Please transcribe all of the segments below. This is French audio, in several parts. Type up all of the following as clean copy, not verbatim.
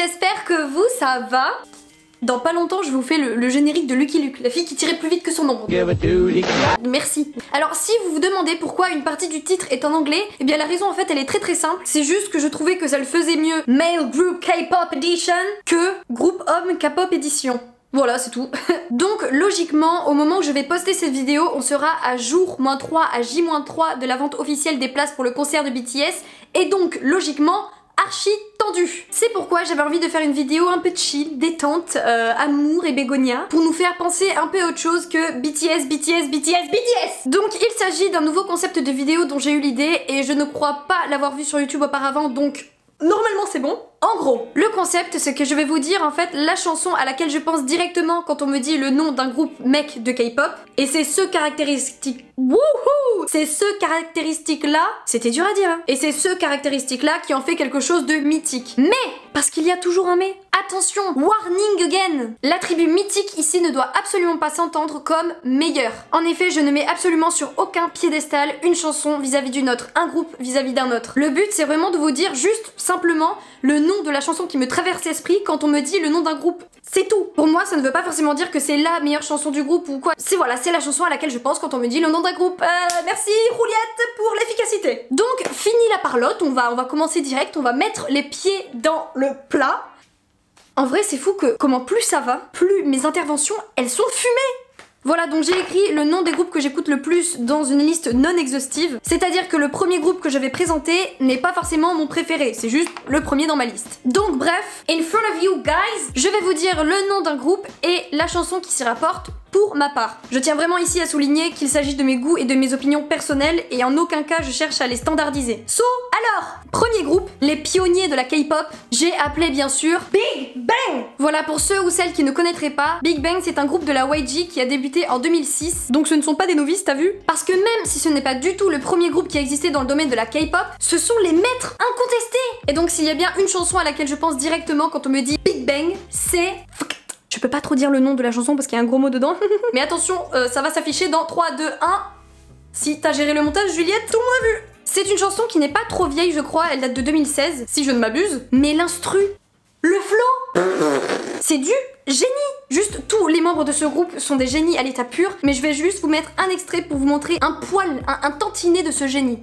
j'espère que vous ça va. Dans pas longtemps je vous fais le générique de Lucky Luke, la fille qui tirait plus vite que son ombre. Merci. Alors si vous vous demandez pourquoi une partie du titre est en anglais, eh bien la raison en fait elle est très simple. C'est juste que je trouvais que ça le faisait mieux Male Group K-Pop Edition que Groupe Homme K-Pop Edition. Voilà, c'est tout. Donc, logiquement, au moment où je vais poster cette vidéo, on sera à jour -3, à J-3 de la vente officielle des places pour le concert de BTS. Et donc, logiquement, archi tendu. C'est pourquoi j'avais envie de faire une vidéo un peu chill, détente, amour et bégonia, pour nous faire penser un peu à autre chose que BTS, BTS, BTS, BTS. Donc, il s'agit d'un nouveau concept de vidéo dont j'ai eu l'idée et je ne crois pas l'avoir vu sur YouTube auparavant, donc normalement c'est bon. En gros, le concept, c'est que je vais vous dire en fait la chanson à laquelle je pense directement quand on me dit le nom d'un groupe mec de K-pop. Et c'est ce caractéristique... Wouhou! C'est ce caractéristique-là... C'était dur à dire, hein. Et c'est ce caractéristique-là qui en fait quelque chose de mythique. Mais, parce qu'il y a toujours un mais, attention, warning again! L'attribut mythique ici ne doit absolument pas s'entendre comme meilleur. En effet, je ne mets absolument sur aucun piédestal une chanson vis-à-vis d'une autre, un groupe vis-à-vis d'un autre. Le but, c'est vraiment de vous dire juste, simplement, le nom de la chanson qui me traverse l'esprit quand on me dit le nom d'un groupe. C'est tout. Pour moi, ça ne veut pas forcément dire que c'est la meilleure chanson du groupe ou quoi. C'est voilà, c'est la chanson à laquelle je pense quand on me dit le nom d'un groupe. Merci Juliette pour l'efficacité. Donc, fini la parlotte, on va commencer direct, on va mettre les pieds dans le plat. En vrai, c'est fou que comment plus ça va, plus mes interventions, elles sont fumées. Voilà, donc j'ai écrit le nom des groupes que j'écoute le plus dans une liste non exhaustive. C'est-à-dire que le premier groupe que je vais présenter n'est pas forcément mon préféré, c'est juste le premier dans ma liste. Donc bref, in front of you guys, je vais vous dire le nom d'un groupe et la chanson qui s'y rapporte pour ma part. Je tiens vraiment ici à souligner qu'il s'agit de mes goûts et de mes opinions personnelles et en aucun cas je cherche à les standardiser. So, alors, premier groupe, les pionniers de la K-pop, j'ai appelé bien sûr Big Bang. Voilà, pour ceux ou celles qui ne connaîtraient pas, Big Bang c'est un groupe de la YG qui a débuté en 2006, donc ce ne sont pas des novices, t'as vu? Parce que même si ce n'est pas du tout le premier groupe qui a existé dans le domaine de la K-pop, ce sont les maîtres incontestés. Et donc s'il y a bien une chanson à laquelle je pense directement quand on me dit Big Bang, c'est... Je peux pas trop dire le nom de la chanson parce qu'il y a un gros mot dedans. Mais attention, ça va s'afficher dans 3, 2, 1. Si t'as géré le montage, Juliette, tout le monde a vu. C'est une chanson qui n'est pas trop vieille, je crois. Elle date de 2016, si je ne m'abuse. Mais l'instru, le flow, c'est du génie. Juste tous les membres de ce groupe sont des génies à l'état pur. Mais je vais juste vous mettre un extrait pour vous montrer un poil, un tantinet de ce génie.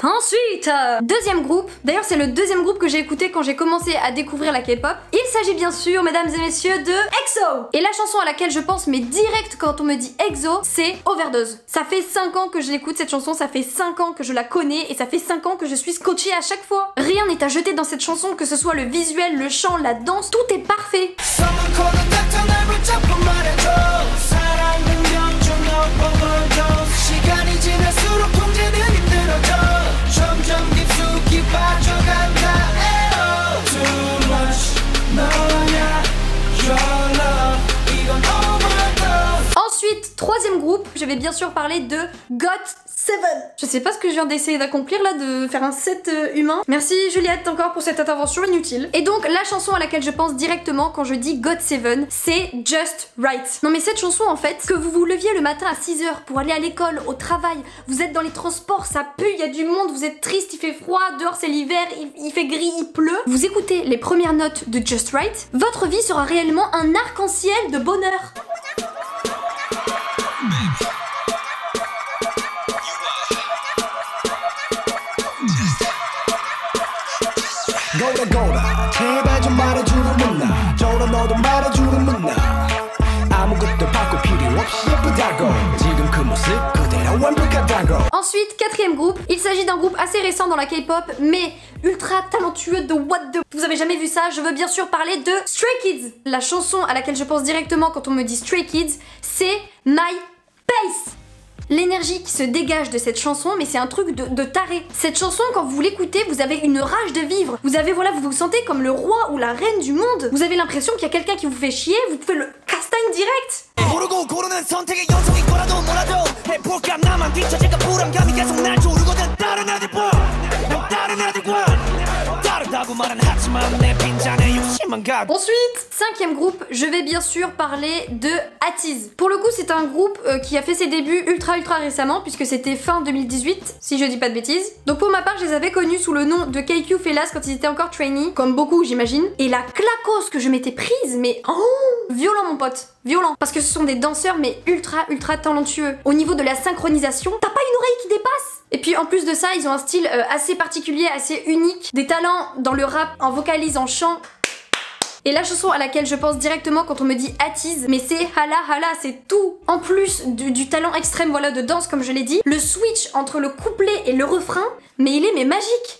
Ensuite, deuxième groupe. D'ailleurs, c'est le deuxième groupe que j'ai écouté quand j'ai commencé à découvrir la K-pop. Il s'agit bien sûr, mesdames et messieurs, de EXO. Et la chanson à laquelle je pense, mais direct quand on me dit EXO, c'est Overdose. Ça fait 5 ans que je l'écoute cette chanson, ça fait 5 ans que je la connais et ça fait 5 ans que je suis scotchée à chaque fois. Rien n'est à jeter dans cette chanson, que ce soit le visuel, le chant, la danse, tout est parfait. Ensuite, troisième groupe, je vais bien sûr parler de GOT7. Je sais pas ce que je viens d'essayer d'accomplir là, de faire un set humain. Merci Juliette encore pour cette intervention inutile. Et donc la chanson à laquelle je pense directement quand je dis GOT7, c'est Just Right. Non mais cette chanson en fait, que vous vous leviez le matin à 6 h pour aller à l'école, au travail, vous êtes dans les transports, ça pue, il y a du monde, vous êtes triste, il fait froid, dehors c'est l'hiver, il fait gris, il pleut. Vous écoutez les premières notes de Just Right, votre vie sera réellement un arc-en-ciel de bonheur. Ensuite, quatrième groupe, il s'agit d'un groupe assez récent dans la K-pop, mais ultra talentueux de what the... Vous avez jamais vu ça? Je veux bien sûr parler de Stray Kids. La chanson à laquelle je pense directement quand on me dit Stray Kids, c'est My Pace. L'énergie qui se dégage de cette chanson, mais c'est un truc de taré. Cette chanson, quand vous l'écoutez, vous avez une rage de vivre. Vous avez, voilà, vous vous sentez comme le roi ou la reine du monde. Vous avez l'impression qu'il y a quelqu'un qui vous fait chier, vous pouvez le castagne direct. Ensuite, cinquième groupe, je vais bien sûr parler de ATEEZ. Pour le coup, c'est un groupe qui a fait ses débuts ultra récemment, puisque c'était fin 2018, si je dis pas de bêtises. Donc pour ma part, je les avais connus sous le nom de KQ Fellas quand ils étaient encore trainees, comme beaucoup j'imagine. Et la claquose que je m'étais prise, mais violent mon pote, violent. Parce que ce sont des danseurs mais ultra talentueux. Au niveau de la synchronisation, t'as pas une oreille qui dépasse. Et puis en plus de ça, ils ont un style assez particulier, assez unique, des talents dans le rap, en vocalise, en chant. Et la chanson à laquelle je pense directement quand on me dit ATEEZ, mais c'est Hala Hala, c'est tout. En plus du talent extrême, voilà, de danse comme je l'ai dit, le switch entre le couplet et le refrain, mais il est magique.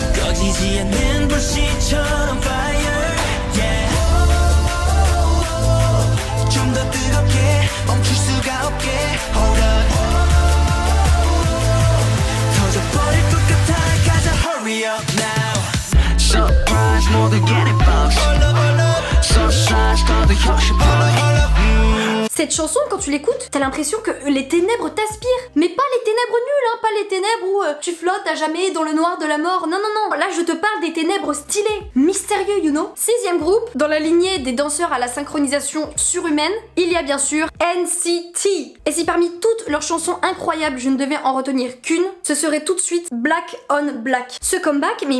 Cette chanson, quand tu l'écoutes, t'as l'impression que les ténèbres t'aspirent. Mais pas les ténèbres nulles, hein, pas les ténèbres où tu flottes à jamais dans le noir de la mort. Non. Là, je te parle des ténèbres stylées, mystérieux, you know. Sixième groupe, dans la lignée des danseurs à la synchronisation surhumaine, il y a bien sûr NCT. Et si parmi toutes leurs chansons incroyables, je ne devais en retenir qu'une, ce serait tout de suite Black on Black. Ce comeback, mais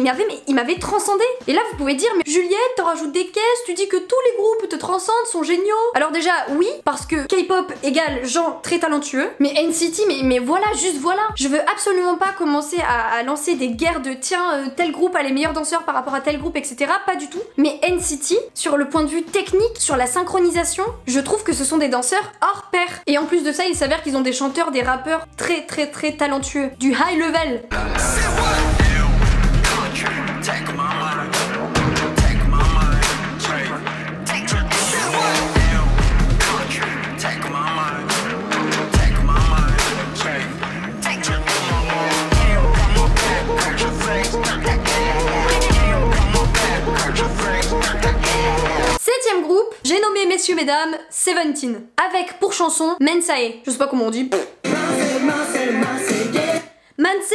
il m'avait transcendé. Et là, vous pouvez dire, mais Juliette, t'en rajoutes des caisses, tu dis que tous les groupes te transcendent, sont géniaux. Alors déjà, oui, parce que K-pop égale gens très talentueux, mais NCT, mais voilà, juste voilà. Je veux absolument pas commencer à lancer des guerres de tiens, tel groupe a les meilleurs danseurs par rapport à tel groupe, etc. Pas du tout. Mais NCT, sur le point de vue technique, sur la synchronisation, je trouve que ce sont des danseurs hors pair. Et en plus de ça, il s'avère qu'ils ont des chanteurs, des rappeurs très talentueux. Du high level. Septième groupe, j'ai nommé messieurs mesdames Seventeen, avec pour chanson Mensae. Je sais pas comment on dit. Manse,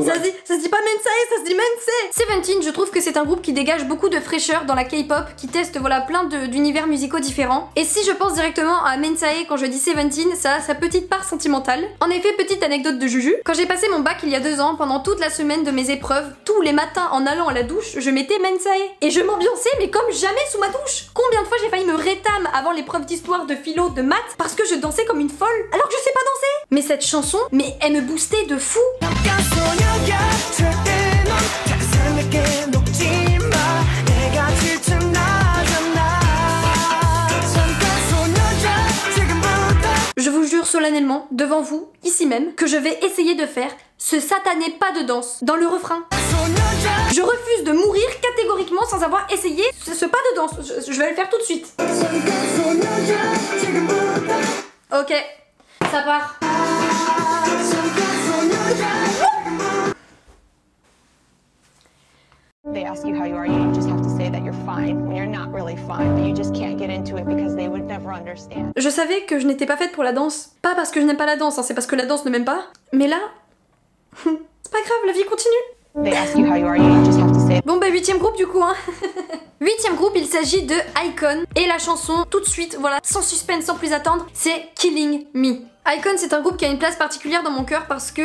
ça se dit pas Mensae, ça se dit Mense. Seventeen, je trouve que c'est un groupe qui dégage beaucoup de fraîcheur dans la K-pop, qui teste voilà plein d'univers musicaux différents. Et si je pense directement à Mensae quand je dis Seventeen, ça a sa petite part sentimentale. En effet, petite anecdote de Juju, quand j'ai passé mon bac il y a 2 ans, pendant toute la semaine de mes épreuves, tous les matins en allant à la douche, je mettais Mensae. Et je m'ambiançais mais comme jamais sous ma douche. Combien de fois j'ai failli me rétame avant l'épreuve d'histoire, de philo, de maths, parce que je dansais comme une folle, alors que je sais pas danser. Mais cette chanson, mais elle me boostait de fou. Je vous jure solennellement, devant vous, ici même, que je vais essayer de faire ce satané pas de danse dans le refrain. Je refuse de mourir catégoriquement sans avoir essayé ce pas de danse. Je vais le faire tout de suite. Ok, ça part. They ask you how you are, you just have to say that you're fine when you're not really fine, but you just can't get into it because they would never understand. Je savais que je n'étais pas faite pour la danse. Pas parce que je n'aime pas la danse, hein, c'est parce que la danse ne m'aime pas. Mais là, c'est pas grave, la vie continue. They ask you how you are, you just have to say. Bon bah 8ème groupe du coup hein. 8ème groupe, il s'agit de iKON et la chanson tout de suite, voilà, sans suspense, sans plus attendre, c'est Killing Me. iKON, c'est un groupe qui a une place particulière dans mon cœur parce que...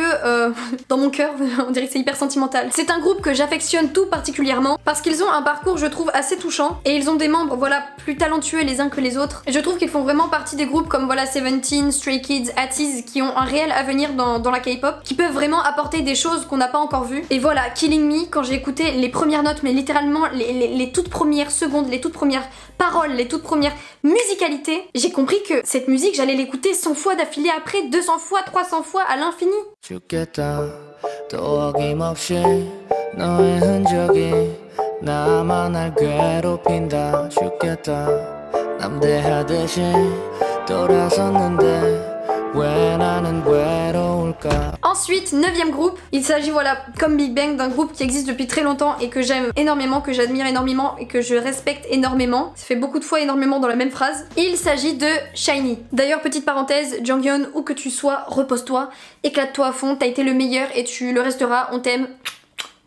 dans mon cœur, on dirait que c'est hyper sentimental. C'est un groupe que j'affectionne tout particulièrement parce qu'ils ont un parcours, je trouve, assez touchant et ils ont des membres, voilà, plus talentueux les uns que les autres. Et je trouve qu'ils font vraiment partie des groupes comme, voilà, Seventeen, Stray Kids, ATEEZ qui ont un réel avenir dans la K-pop, qui peuvent vraiment apporter des choses qu'on n'a pas encore vues. Et voilà, Killing Me, quand j'ai écouté les premières notes, mais littéralement les toutes premières secondes, les toutes premières paroles, les toutes premières musicalités, j'ai compris que cette musique, j'allais l'écouter 100 fois d'affilée après, 200 fois, 300 fois à l'infini. Ensuite, 9ème groupe, il s'agit voilà comme Big Bang d'un groupe qui existe depuis très longtemps et que j'aime énormément, que j'admire énormément et que je respecte énormément. Ça fait beaucoup de fois énormément dans la même phrase. Il s'agit de SHINee. D'ailleurs, petite parenthèse, Jonghyun, où que tu sois, repose-toi, éclate-toi à fond, t'as été le meilleur et tu le resteras, on t'aime.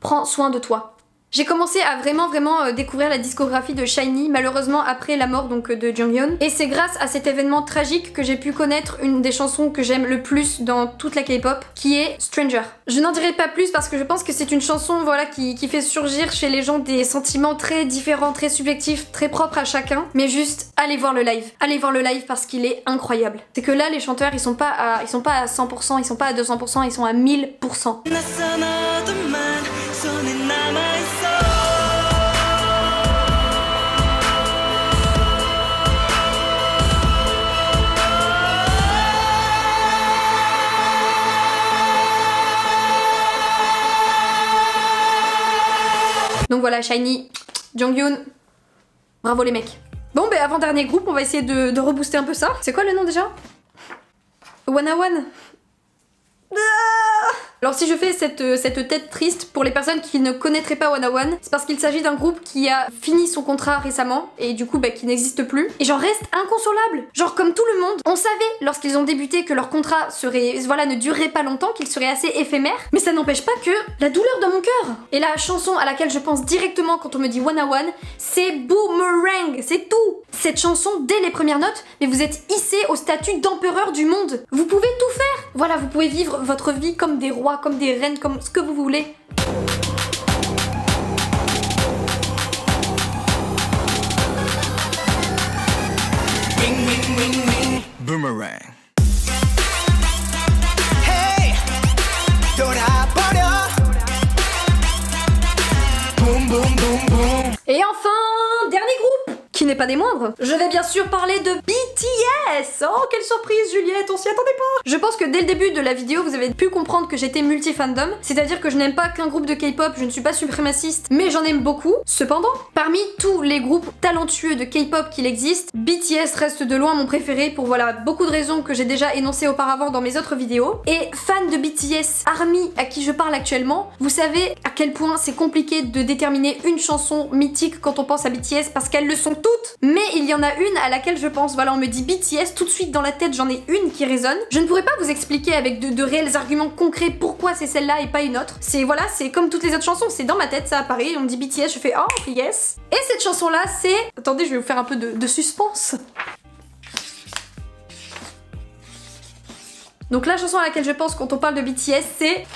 Prends soin de toi. J'ai commencé à vraiment découvrir la discographie de SHINee, malheureusement après la mort donc de Jonghyun. Et c'est grâce à cet événement tragique que j'ai pu connaître une des chansons que j'aime le plus dans toute la K-pop, qui est Stranger. Je n'en dirai pas plus parce que je pense que c'est une chanson voilà qui fait surgir chez les gens des sentiments très différents, très subjectifs, très propres à chacun. Mais juste allez voir le live. Allez voir le live parce qu'il est incroyable. C'est que là les chanteurs ils sont pas à 100%, ils sont pas à 200%, ils sont à 1000%. Donc voilà, SHINee, Jonghyun, bravo les mecs. Bon ben avant-dernier groupe, on va essayer de rebooster un peu ça. C'est quoi le nom déjà? Wanawan. Alors si je fais cette tête triste pour les personnes qui ne connaîtraient pas Wanawan, c'est parce qu'il s'agit d'un groupe qui a fini son contrat récemment et du coup bah, qui n'existe plus. Et j'en reste inconsolable. Genre comme tout le monde, on savait lorsqu'ils ont débuté que leur contrat ne durerait pas longtemps, qu'il serait assez éphémère. Mais ça n'empêche pas que la douleur dans mon cœur. Et la chanson à laquelle je pense directement quand on me dit Wanawan, c'est Boomerang, c'est tout. Cette chanson, dès les premières notes, mais vous êtes hissé au statut d'empereur du monde. Vous pouvez tout faire. Voilà, vous pouvez vivre votre vie comme des rois, comme des reines, comme ce que vous voulez. Boomerang. Hey, boom, boom, boom, boom. Et enfin, dernier groupe qui n'est pas des moindres. Je vais bien sûr parler de BTS. Oh, quelle surprise Juliette, on s'y attendait pas. Je pense que dès le début de la vidéo, vous avez pu comprendre que j'étais multi-fandom, c'est-à-dire que je n'aime pas qu'un groupe de K-pop, je ne suis pas suprémaciste, mais j'en aime beaucoup. Cependant, parmi tous les groupes talentueux de K-pop qu'il existe, BTS reste de loin mon préféré pour voilà beaucoup de raisons que j'ai déjà énoncées auparavant dans mes autres vidéos. Et fan de BTS, ARMY à qui je parle actuellement, vous savez à quel point c'est compliqué de déterminer une chanson mythique quand on pense à BTS parce qu'elles le sont toutes. Mais il y en a une à laquelle je pense, voilà, on me dit BTS, tout de suite dans la tête j'en ai une qui résonne. Je ne pourrais pas vous expliquer avec de réels arguments concrets pourquoi c'est celle-là et pas une autre. C'est voilà, c'est comme toutes les autres chansons, c'est dans ma tête, ça apparaît, on me dit BTS, je fais oh yes. Et cette chanson-là, c'est... Attendez, je vais vous faire un peu de suspense. Donc la chanson à laquelle je pense quand on parle de BTS, c'est...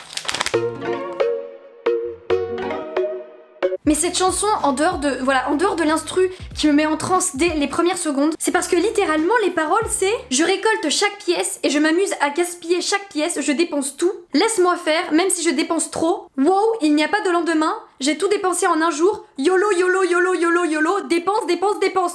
Mais cette chanson, en dehors de l'instru qui me met en transe dès les premières secondes, c'est parce que littéralement les paroles c'est « Je récolte chaque pièce et je m'amuse à gaspiller chaque pièce, je dépense tout. Laisse-moi faire, même si je dépense trop. Wow, il n'y a pas de lendemain. J'ai tout dépensé en un jour. YOLO, YOLO, YOLO, YOLO, YOLO. Dépense, dépense, dépense. »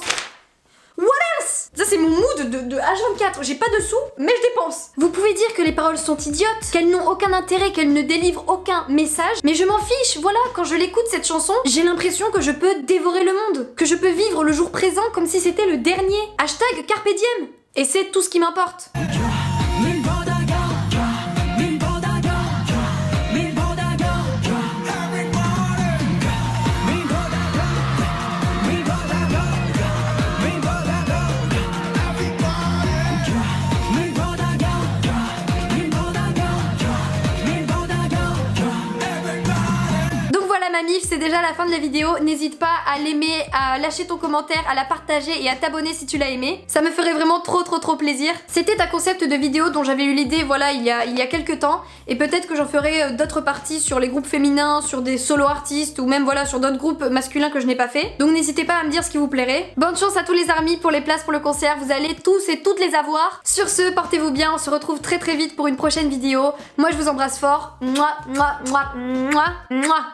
What else? Ça c'est mon mood de H24, j'ai pas de sous, mais je dépense. Vous pouvez dire que les paroles sont idiotes, qu'elles n'ont aucun intérêt, qu'elles ne délivrent aucun message, mais je m'en fiche, voilà, quand je l'écoute cette chanson, j'ai l'impression que je peux dévorer le monde, que je peux vivre le jour présent comme si c'était le dernier. Hashtag Carpe Diem. Et c'est tout ce qui m'importe. Mamif, c'est déjà la fin de la vidéo. N'hésite pas à l'aimer, à lâcher ton commentaire, à la partager et à t'abonner si tu l'as aimé. Ça me ferait vraiment trop plaisir. C'était un concept de vidéo dont j'avais eu l'idée voilà il y a quelques temps et peut-être que j'en ferai d'autres parties sur les groupes féminins, sur des solo artistes ou même voilà sur d'autres groupes masculins que je n'ai pas fait. Donc n'hésitez pas à me dire ce qui vous plairait. Bonne chance à tous les ARMY pour les places pour le concert, vous allez tous et toutes les avoir. Sur ce, portez-vous bien, on se retrouve très vite pour une prochaine vidéo. Moi je vous embrasse fort. Mouah, mouah, mouah, mouah, mouah.